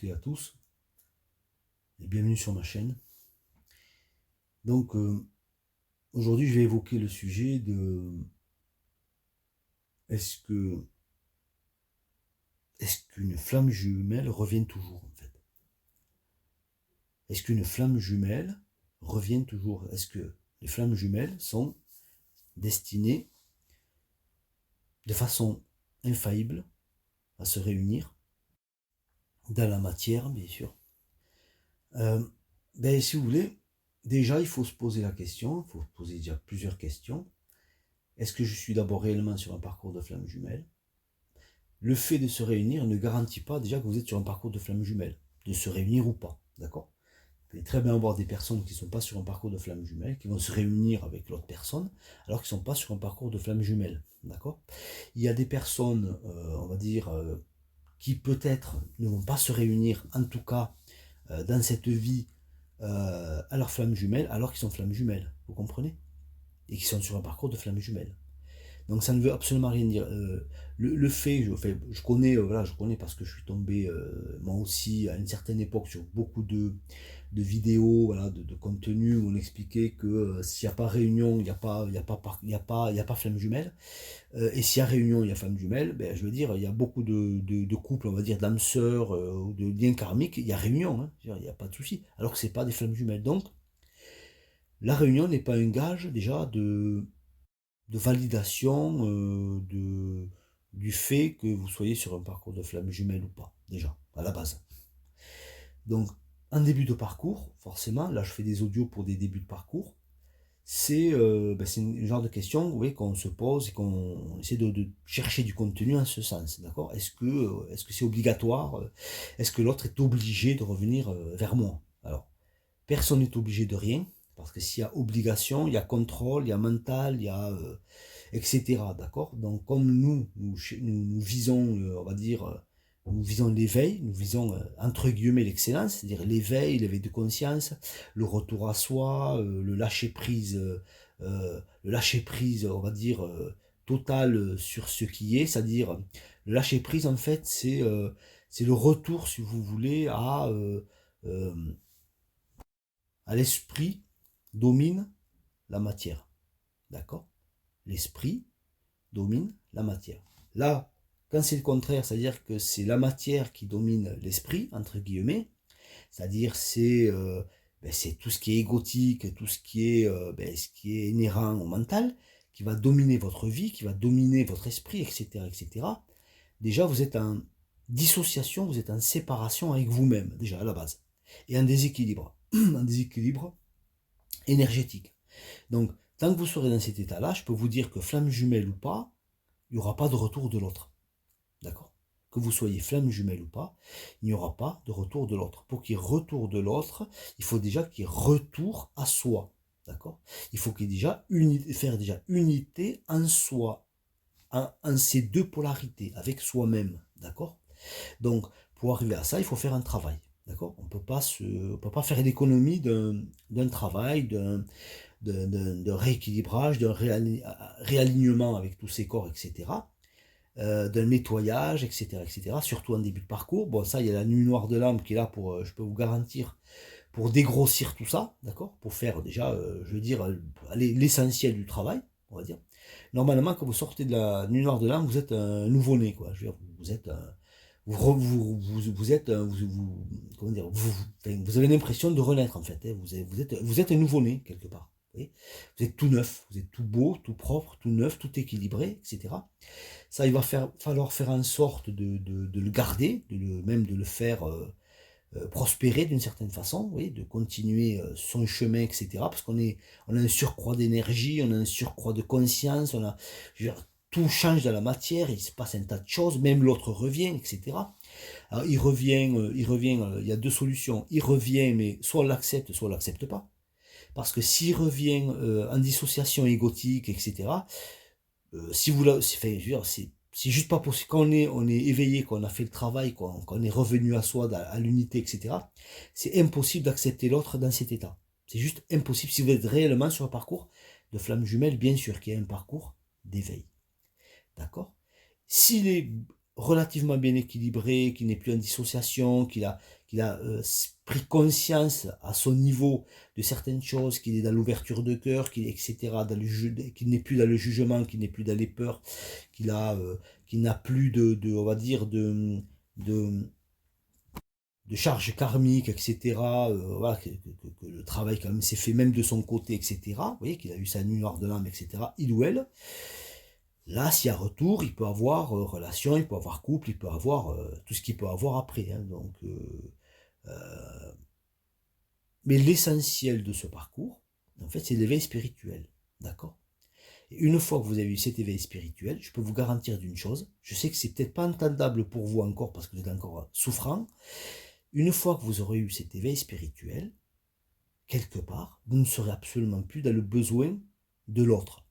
toutes et à tous, et bienvenue sur ma chaîne. Donc, aujourd'hui, je vais évoquer le sujet de est-ce qu'une flamme jumelle revient toujours, en fait? Est-ce qu'une flamme jumelle revient toujours? Est-ce que les flammes jumelles sont destinées de façon infaillible à se réunir dans la matière, bien sûr? Si vous voulez, déjà, il faut se poser la question, il faut se poser déjà plusieurs questions. Est-ce que je suis d'abord réellement sur un parcours de flammes jumelles? Le fait de se réunir ne garantit pas déjà que vous êtes sur un parcours de flammes jumelles, de se réunir ou pas, d'accord? Vous pouvez très bien avoir des personnes qui ne sont pas sur un parcours de flammes jumelles, qui vont se réunir avec l'autre personne, alors qu'ils ne sont pas sur un parcours de flammes jumelles, d'accord? Il y a des personnes, on va dire, qui peut-être ne vont pas se réunir, en tout cas, dans cette vie, à leurs flammes jumelles, alors qu'ils sont flammes jumelles, vous comprenez? Et qui sont sur un parcours de flammes jumelles. Donc ça ne veut absolument rien dire. Le fait, je connais, voilà, je connais parce que je suis tombé moi aussi à une certaine époque sur beaucoup de vidéos, voilà, de contenu où on expliquait que s'il n'y a pas réunion, il y a pas flamme jumelle. Et s'il y a réunion, il y a flamme jumelle. Ben, je veux dire, il y a beaucoup de couples, on va dire, d'âmes sœurs ou de liens karmiques. Il y a réunion, hein, il n'y a pas de souci. Alors que c'est pas des flammes jumelles. Donc la réunion n'est pas un gage déjà de validation du fait que vous soyez sur un parcours de flamme jumelle ou pas, déjà, à la base. Donc, en début de parcours, forcément, là je fais des audios pour des débuts de parcours, c'est une genre de question, vous voyez, qu'on se pose et qu'on essaie de chercher du contenu en ce sens, d'accord? Est-ce que c'est obligatoire? Est-ce que l'autre est obligé de revenir vers moi? Alors, personne n'est obligé de rien, parce que s'il y a obligation, il y a contrôle, il y a mental, il y a etc. D'accord? Donc, comme nous visons, on va dire, nous visons l'éveil, nous visons, entre guillemets, l'excellence, c'est-à-dire l'éveil de conscience, le retour à soi, le lâcher prise, on va dire, total sur ce qui est, c'est-à-dire, le lâcher prise, en fait, c'est le retour, si vous voulez, euh, à l'esprit domine la matière. D'accord? L'esprit domine la matière. Là, quand c'est le contraire, c'est-à-dire que c'est la matière qui domine l'esprit, entre guillemets, c'est-à-dire c'est tout ce qui est égotique, tout ce qui est inhérent au mental, qui va dominer votre vie, qui va dominer votre esprit, etc., etc. Déjà, vous êtes en dissociation, vous êtes en séparation avec vous-même, déjà à la base, et en déséquilibre, un déséquilibre énergétique. Donc, tant que vous serez dans cet état-là, je peux vous dire que flamme jumelle ou pas, il n'y aura pas de retour de l'autre. D'accord? Que vous soyez flamme jumelle ou pas, il n'y aura pas de retour de l'autre. Pour qu'il y ait retour de l'autre, il faut déjà qu'il y ait retour à soi. D'accord? Il faut qu'il y ait faire déjà unité en soi, en ces deux polarités, avec soi-même. D'accord? Donc, pour arriver à ça, il faut faire un travail. D'accord? On ne peut pas faire l'économie d'un travail, de rééquilibrage, d'un réalignement avec tous ces corps, etc. D'un nettoyage, etc., etc., surtout en début de parcours. Bon, ça, il y a la nuit noire de l'âme qui est là pour, je peux vous garantir, pour dégrossir tout ça, d'accord? Pour faire déjà, je veux dire, l'essentiel du travail, on va dire. Normalement, quand vous sortez de la nuit noire de l'âme, vous êtes un nouveau-né, quoi. Je veux dire, vous êtes un, vous êtes, comment dire, vous avez l'impression de renaître, en fait, hein. Vous êtes un nouveau-né, quelque part. Vous voyez, vous êtes tout neuf, vous êtes tout beau, tout propre, tout neuf, tout équilibré, etc. Ça, il va falloir faire en sorte de le garder, même de le faire prospérer d'une certaine façon, oui, de continuer son chemin, etc. Parce on a un surcroît d'énergie, on a un surcroît de conscience, je veux dire, tout change dans la matière, il se passe un tas de choses, même l'autre revient, etc. Alors il y a deux solutions. Il revient, mais soit on l'accepte, soit on l'accepte pas. Parce que s'il revient en dissociation égotique, etc., si vous la, enfin, je veux dire, c'est juste pas possible. Quand on est éveillé, qu'on a fait le travail, qu'on est revenu à soi, à l'unité, etc., c'est impossible d'accepter l'autre dans cet état. C'est juste impossible si vous êtes réellement sur un parcours de flamme jumelle, bien sûr qu'il y a un parcours d'éveil. D'accord? S'il est relativement bien équilibré, qu'il n'est plus en dissociation, qu'il a pris conscience à son niveau de certaines choses, qu'il est dans l'ouverture de cœur, etc., qu'il n'est plus dans le jugement, qu'il n'est plus dans les peurs, qu'il n'a plus on va dire, de, de charges karmiques, etc. Voilà, que le travail quand même s'est fait même de son côté, etc. Vous voyez qu'il a eu sa nuit noire de l'âme, etc. Il ou elle. Là, s'il y a retour, il peut avoir relation, il peut avoir couple, il peut avoir tout ce qu'il peut avoir après. Hein. Donc, mais l'essentiel de ce parcours, en fait, c'est l'éveil spirituel. D'accord. Et une fois que vous avez eu cet éveil spirituel, je peux vous garantir d'une chose. Je sais que c'est peut-être pas entendable pour vous encore parce que vous êtes encore souffrant. Une fois que vous aurez eu cet éveil spirituel, quelque part, vous ne serez absolument plus dans le besoin de l'autre.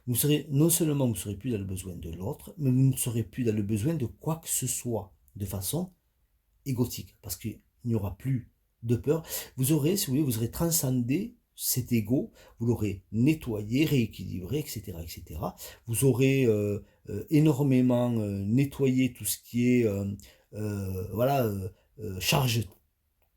Vous serez, non seulement vous ne serez plus dans le besoin de l'autre, mais vous ne serez plus dans le besoin de quoi que ce soit, de façon égotique, parce qu'il n'y aura plus de peur. Vous aurez, si vous voulez, vous aurez transcendé cet ego, vous l'aurez nettoyé, rééquilibré, etc., etc. Vous aurez énormément nettoyé tout ce qui est, voilà, charge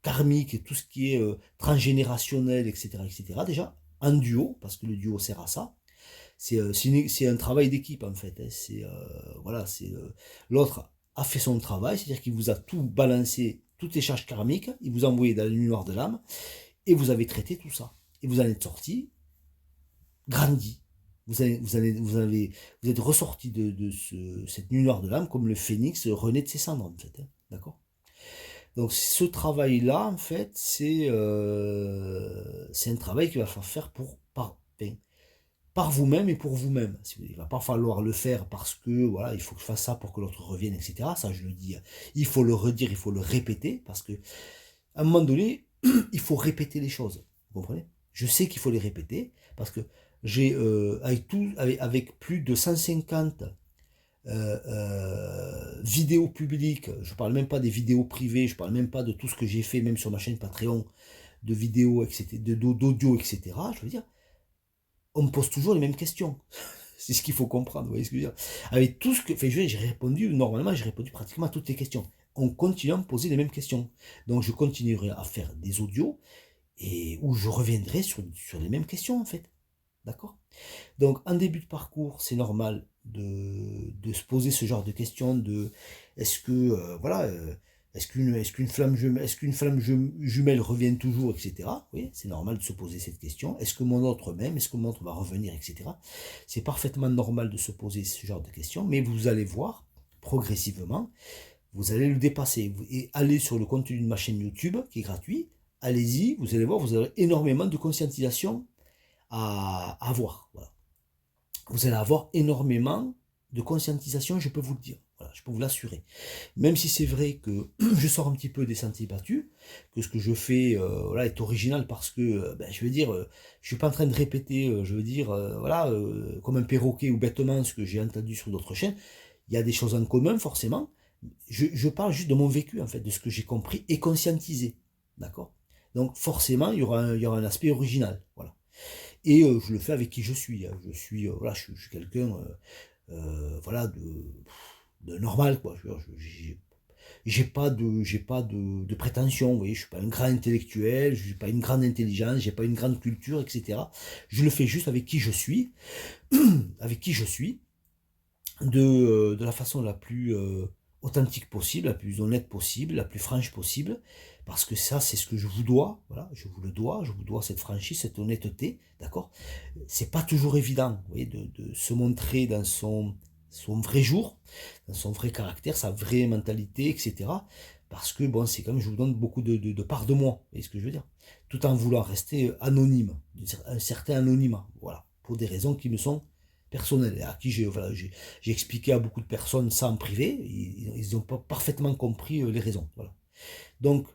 karmique et tout ce qui est transgénérationnel, etc., etc. Déjà, en duo, parce que le duo sert à ça. C'est un travail d'équipe en fait. Hein. Voilà, l'autre a fait son travail, c'est-à-dire qu'il vous a tout balancé, toutes les charges karmiques, il vous a envoyé dans la nuit noire de l'âme, et vous avez traité tout ça. Et vous en êtes sorti, grandi. Vous êtes ressorti cette nuit noire de l'âme comme le phénix renaît de ses cendres en fait. Hein. D'accord. Donc ce travail-là, en fait, c'est un travail qu'il va falloir faire par vous-même et pour vous-même. Il ne va pas falloir le faire parce que voilà, il faut que je fasse ça pour que l'autre revienne, etc. Ça, je le dis. Il faut le redire, il faut le répéter parce que à un moment donné, il faut répéter les choses. Vous comprenez? Je sais qu'il faut les répéter parce que j'ai avec plus de 150 vidéos publiques, je parle même pas des vidéos privées, je parle même pas de tout ce que j'ai fait, même sur ma chaîne Patreon, de vidéos, etc., d'audio, etc. Je veux dire, on me pose toujours les mêmes questions. C'est ce qu'il faut comprendre, vous voyez ce que je veux dire. Avec tout ce que. Enfin, j'ai répondu, normalement, j'ai répondu pratiquement à toutes les questions. On continue à me poser les mêmes questions. Donc, je continuerai à faire des audios et où je reviendrai sur les mêmes questions, en fait. D'accord. Donc, en début de parcours, c'est normal de se poser ce genre de questions de est-ce que, voilà, est-ce qu'une flamme jumelle revient toujours, etc. Oui, c'est normal de se poser cette question. Est-ce que mon autre m'aime? Est-ce que mon autre va revenir, etc. C'est parfaitement normal de se poser ce genre de questions, mais vous allez voir, progressivement, vous allez le dépasser. Et allez sur le contenu de ma chaîne YouTube, qui est gratuit, allez-y, vous allez voir, vous aurez énormément de conscientisation à avoir. Voilà. Vous allez avoir énormément de conscientisation, je peux vous le dire. Voilà, je peux vous l'assurer. Même si c'est vrai que je sors un petit peu des sentiers battus, que ce que je fais voilà, est original parce que, je veux dire, je suis pas en train de répéter, je veux dire, voilà, comme un perroquet ou bêtement ce que j'ai entendu sur d'autres chaînes. Il y a des choses en commun, forcément. Je parle juste de mon vécu, en fait, de ce que j'ai compris et conscientisé. D'accord. Donc, forcément, il y aura un aspect original. Voilà. Et je le fais avec qui je suis. Hein. Voilà, je suis quelqu'un, voilà, de normal, quoi. J'ai pas de prétention, vous voyez, je suis pas un grand intellectuel, je n'ai pas une grande intelligence, j'ai pas une grande culture, etc. Je le fais juste avec qui je suis, avec qui je suis, de la façon la plus authentique possible, la plus honnête possible, la plus franche possible, parce que ça, c'est ce que je vous dois, voilà, je vous dois cette franchise, cette honnêteté, d'accord. C'est pas toujours évident, vous voyez, de se montrer dans son vrai jour, dans son vrai caractère, sa vraie mentalité, etc. Parce que, bon, c'est comme je vous donne beaucoup de parts de moi, vous voyez ce que je veux dire, tout en voulant rester anonyme, un certain anonymat, voilà, pour des raisons qui me sont personnelles, et à qui j'ai expliqué à beaucoup de personnes ça en privé, ils ont pas parfaitement compris les raisons, voilà. Donc,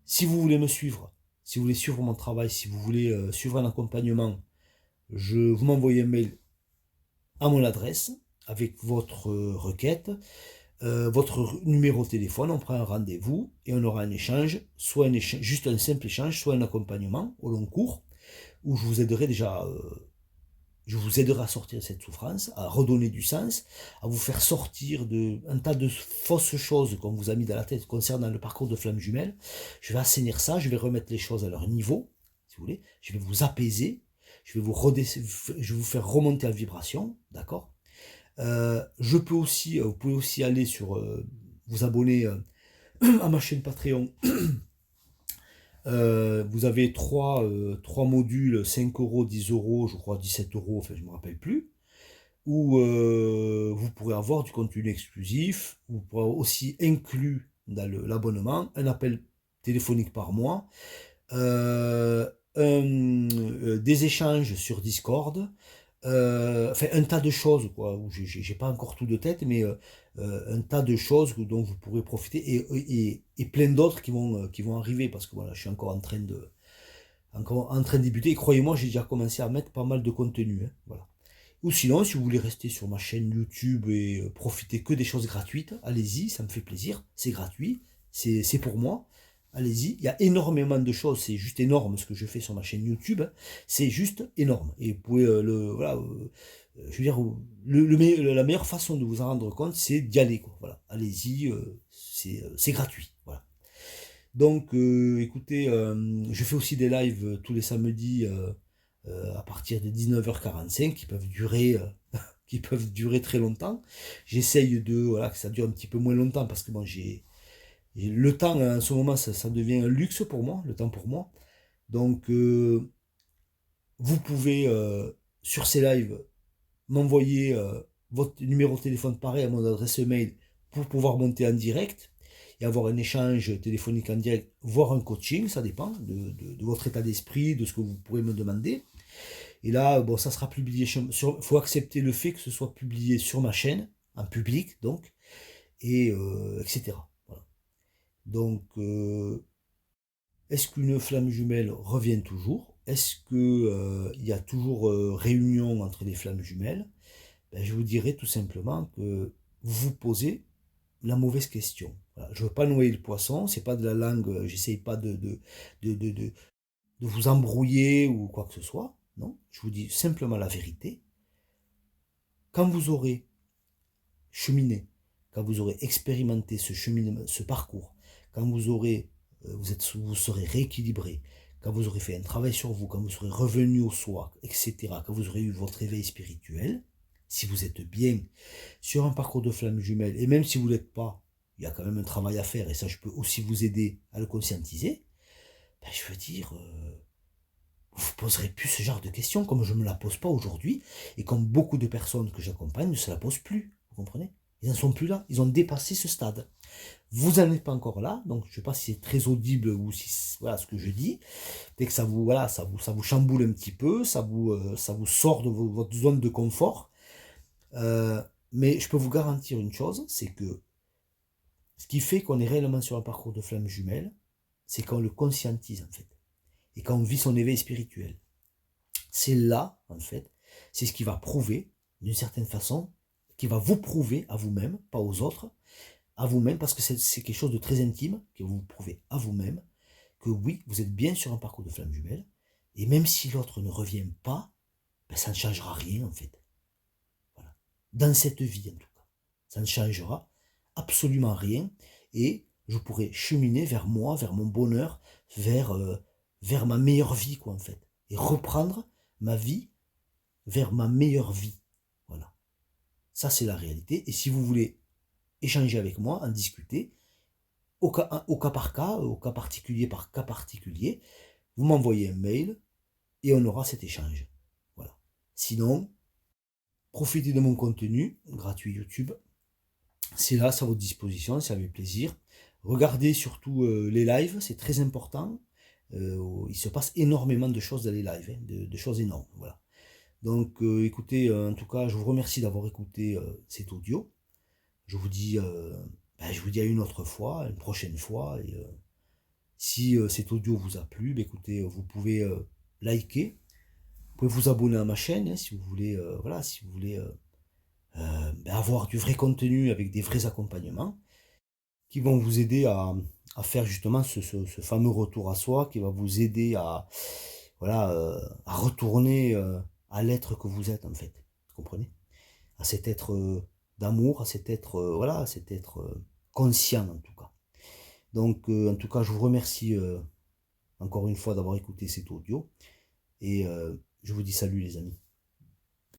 si vous voulez me suivre, si vous voulez suivre mon travail, si vous voulez suivre un accompagnement, vous m'envoyez un mail à mon adresse avec votre requête, votre numéro de téléphone, on prend un rendez-vous et on aura un échange, soit juste un simple échange, soit un accompagnement au long cours, où je vous aiderai déjà je vous aiderai à sortir de cette souffrance, à redonner du sens, à vous faire sortir de un tas de fausses choses qu'on vous a mis dans la tête concernant le parcours de flamme jumelle. Je vais assainir ça, je vais remettre les choses à leur niveau, si vous voulez. Je vais vous apaiser, je vais vous faire remonter en vibration, d'accord. Je peux aussi, vous pouvez aussi aller sur, vous abonner à ma chaîne Patreon. Vous avez trois modules, 5 euros, 10 euros, je crois 17 euros, enfin je ne me rappelle plus, où vous pourrez avoir du contenu exclusif, vous pourrez aussi inclus dans l'abonnement un appel téléphonique par mois, euh, des échanges sur Discord, enfin un tas de choses, quoi, où j'ai pas encore tout de tête, mais un tas de choses dont vous pourrez profiter et plein d'autres qui vont arriver, parce que voilà, je suis encore en train de débuter, et croyez-moi, j'ai déjà commencé à mettre pas mal de contenu, hein, voilà. Ou sinon, si vous voulez rester sur ma chaîne YouTube et profiter que des choses gratuites, allez-y, ça me fait plaisir, c'est gratuit, c'est pour moi. Allez-y, il y a énormément de choses, c'est juste énorme ce que je fais sur ma chaîne YouTube, c'est juste énorme. Et vous pouvez voilà, je veux dire, la meilleure façon de vous en rendre compte, c'est d'y aller, quoi. Voilà, allez-y, c'est gratuit. Voilà. Donc, écoutez, je fais aussi des lives tous les samedis à partir de 19h45 qui peuvent durer très longtemps. J'essaye de voilà, que ça dure un petit peu moins longtemps parce que bon, le temps en ce moment ça devient un luxe pour moi, le temps pour moi. Donc vous pouvez sur ces lives m'envoyer votre numéro de téléphone pareil à mon adresse mail pour pouvoir monter en direct et avoir un échange téléphonique en direct, voire un coaching, ça dépend de votre état d'esprit, de ce que vous pourrez me demander. Et là, bon, ça sera publié sur. Il faut accepter le fait que ce soit publié sur ma chaîne, en public, donc, et etc. Voilà. Donc, est-ce qu'une flamme jumelle revient toujours? Est-ce que il y a toujours réunion entre les flammes jumelles? Ben, je vous dirais tout simplement que vous vous posez la mauvaise question. Voilà. Je ne veux pas noyer le poisson, c'est pas de la langue, j'essaye pas de, de, de, de vous embrouiller ou quoi que ce soit. Non, je vous dis simplement la vérité. Quand vous aurez cheminé, quand vous aurez expérimenté ce cheminement, ce parcours, quand vous serez rééquilibré, quand vous aurez fait un travail sur vous, quand vous serez revenu au soi, etc., quand vous aurez eu votre éveil spirituel, si vous êtes bien sur un parcours de flamme jumelle, et même si vous ne l'êtes pas, il y a quand même un travail à faire, et ça je peux aussi vous aider à le conscientiser, ben, je veux dire, vous ne poserez plus ce genre de questions comme je ne me la pose pas aujourd'hui, et comme beaucoup de personnes que j'accompagne ne se la posent plus, vous comprenez? Ils n'en sont plus là, ils ont dépassé ce stade. Vous n'en êtes pas encore là, donc je ne sais pas si c'est très audible ou si voilà ce que je dis. Dès que ça vous voilà, ça vous chamboule un petit peu, ça vous sort de votre zone de confort. Mais je peux vous garantir une chose, c'est que ce qui fait qu'on est réellement sur un parcours de flamme jumelle, c'est quand on le conscientise en fait, et quand on vit son éveil spirituel. C'est là, en fait, c'est ce qui va prouver, d'une certaine façon, qui va vous prouver à vous-même, pas aux autres, à vous-même, parce que c'est quelque chose de très intime, que vous prouvez à vous-même, que oui, vous êtes bien sur un parcours de flamme jumelle, et même si l'autre ne revient pas, ben, ça ne changera rien en fait. Voilà. Dans cette vie en tout cas. Ça ne changera absolument rien, et je pourrai cheminer vers moi, vers mon bonheur, vers ma meilleure vie, quoi, en fait. Et reprendre ma vie vers ma meilleure vie. Voilà. Ça, c'est la réalité. Et si vous voulez échanger avec moi, en discuter, au cas par cas, au cas particulier, vous m'envoyez un mail et on aura cet échange. Voilà. Sinon, profitez de mon contenu gratuit YouTube. C'est là, c'est à votre disposition, c'est avec plaisir. Regardez surtout les lives, c'est très important. Il se passe énormément de choses dans les lives, hein, de choses énormes. Voilà. Donc écoutez, en tout cas, je vous remercie d'avoir écouté cet audio. Je vous dis, je vous dis à une autre fois, une prochaine fois. Et si cet audio vous a plu, écoutez, vous pouvez liker, vous pouvez vous abonner à ma chaîne hein, si vous voulez, voilà, si vous voulez avoir du vrai contenu avec des vrais accompagnements qui vont vous aider à faire justement ce fameux retour à soi, qui va vous aider à, voilà, à retourner à l'être que vous êtes en fait, vous comprenez? À cet être d'amour, à cet être, voilà, à cet être conscient en tout cas. Donc en tout cas, je vous remercie encore une fois d'avoir écouté cet audio et je vous dis salut les amis.